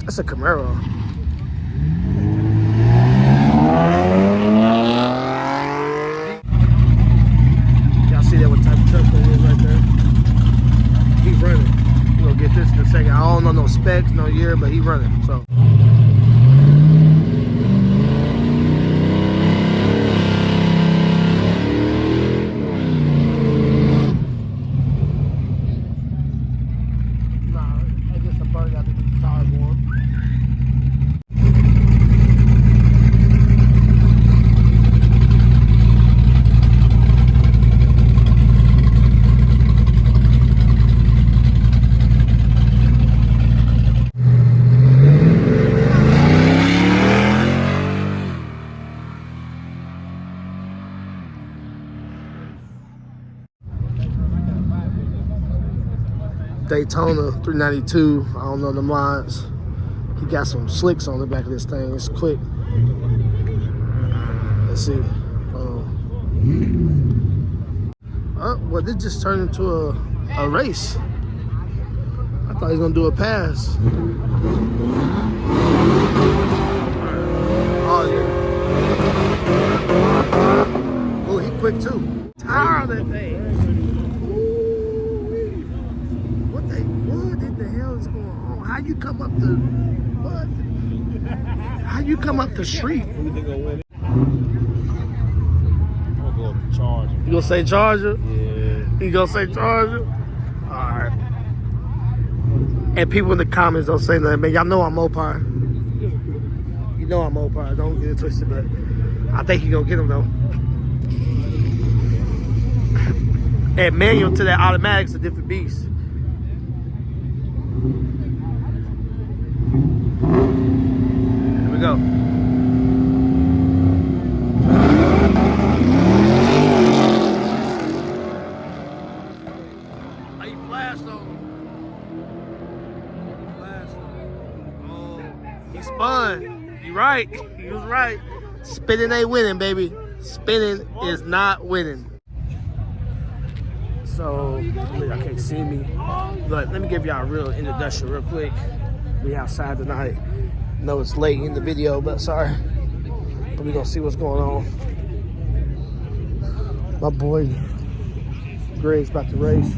That's a Camaro. Y'all see that what type of truck that is right there? He running. We're gonna get this in a second. I don't know no specs, no year, but he running. So. Daytona 392. I don't know the mods. He got some slicks on the back of this thing. It's quick. Let's see. Well, this just turned into a race. I thought he was gonna do a pass. Oh yeah. Oh, he quick too. Tired of that thing. What in the hell is going on? How you come up the what? How you come up the street? Who think gonna win it? I'm gonna go up to Charger. You gonna say Charger? Yeah. You gonna say Charger? Alright. And people in the comments don't say nothing, man. Y'all know I'm Mopar. You know I'm Mopar. Don't get it twisted, but I think you gonna get him though. And manual to that automatic's a different beast. Here we go. Oh, you flashed on him. You flashed on him. Oh, he spun. You right. He was right. Spinning ain't winning, baby. Spinning is not winning. So, y'all can't see me, but let me give y'all a real introduction real quick. We outside tonight. Know it's late in the video, but sorry. But we gonna see what's going on. My boy Greg's about to race.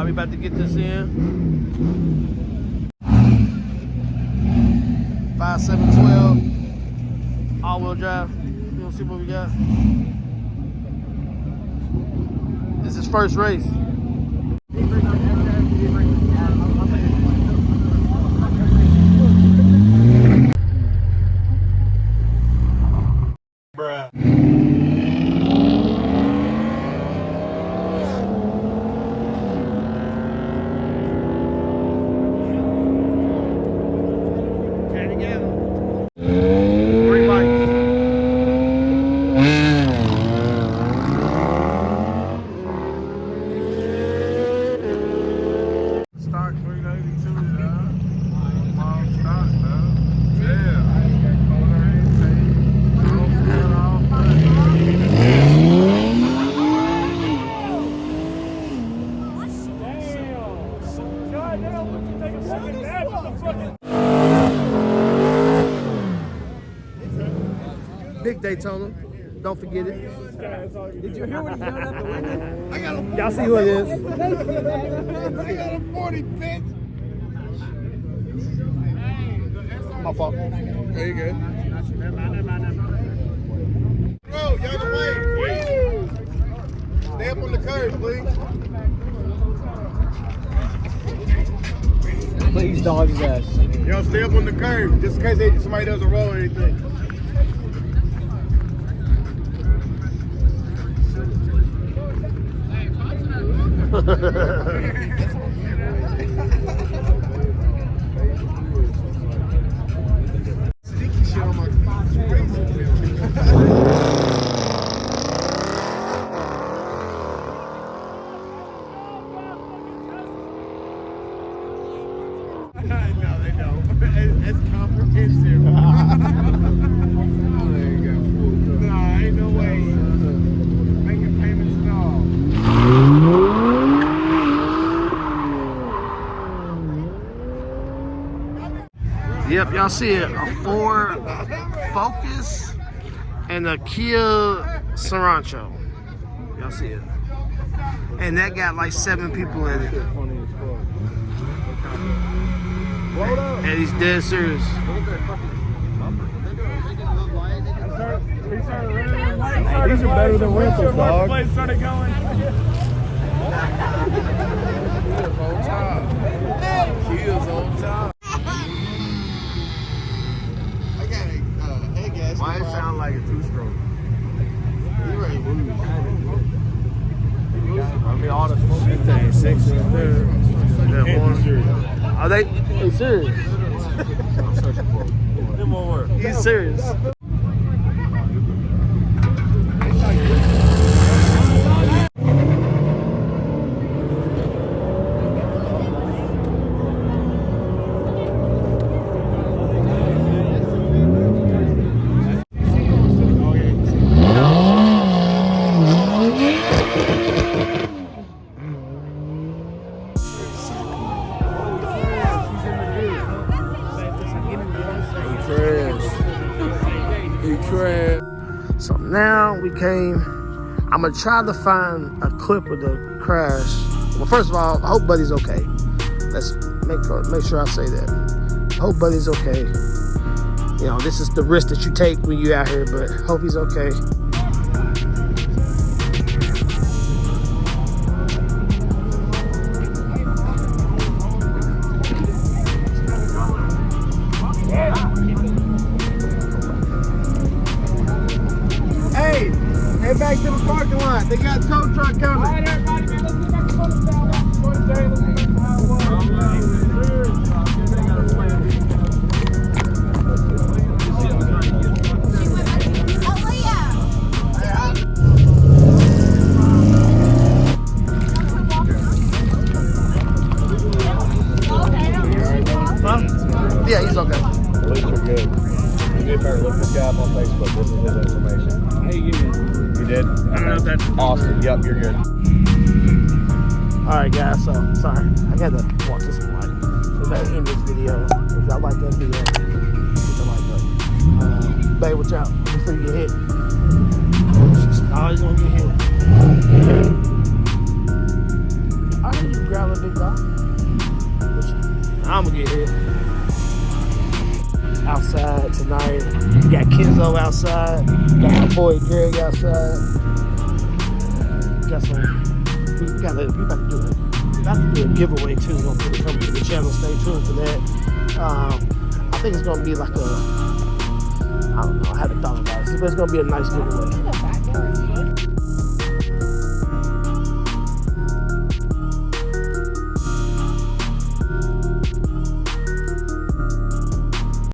We about to get this in. 5712 all-wheel drive. You wanna see what we got? This is first race. Bruh. Big Daytona. Don't forget it. Did you hear what he yelled out the window? I got a Y'all see who it is? I got a 40 bitch. My fault. There you go. Bro, y'all the way. Stay up on the curb, please. Please dog his ass. Yo, stay up on the curb, just in case somebody doesn't roll or anything. Sticky shit on my No, they don't. It's comprehensive. Yep, y'all see it. A Ford Focus and a Kia Sorento. Y'all see it. And that got like 7 people in it. And he's dead serious. These are better than rentals, dog. Place started going. Keels on top. I got a head gas. Mine sound like a 2-stroke. You ready to lose? I mean, all the smoking things, 6 in there. Are they serious? I'm searching for it. It won't work. He's serious. So now we came. I'm gonna try to find a clip of the crash. Well, first of all, I hope Buddy's okay. Let's make sure I say that. Hope Buddy's okay. You know, this is the risk that you take when you're out here, but hope he's okay. Hey, head back to the parking lot. They got a tow truck coming. All right, everybody, man, let's get back to the down. Let's get back to how it was. Yeah, he's okay. At least you're good. You did better look this guy up on Facebook. This is his information. Hey, You did? I don't know if that's Austin. Yep, you're good. Alright guys, so sorry. I got to watch this one. We better end this video. If y'all like that video, hit the like button. Babe, watch out before you get hit. She's always gonna get hit. I heard you growling, big dog. I'm gonna get hit. Outside tonight. We got Kenzo outside. Got my boy Greg outside. Got some. We about to do it. We about to do a giveaway too. Gonna put it come to the channel. Stay tuned for that. I think it's gonna be like a. I don't know. I haven't thought about it, but it's gonna be a nice giveaway.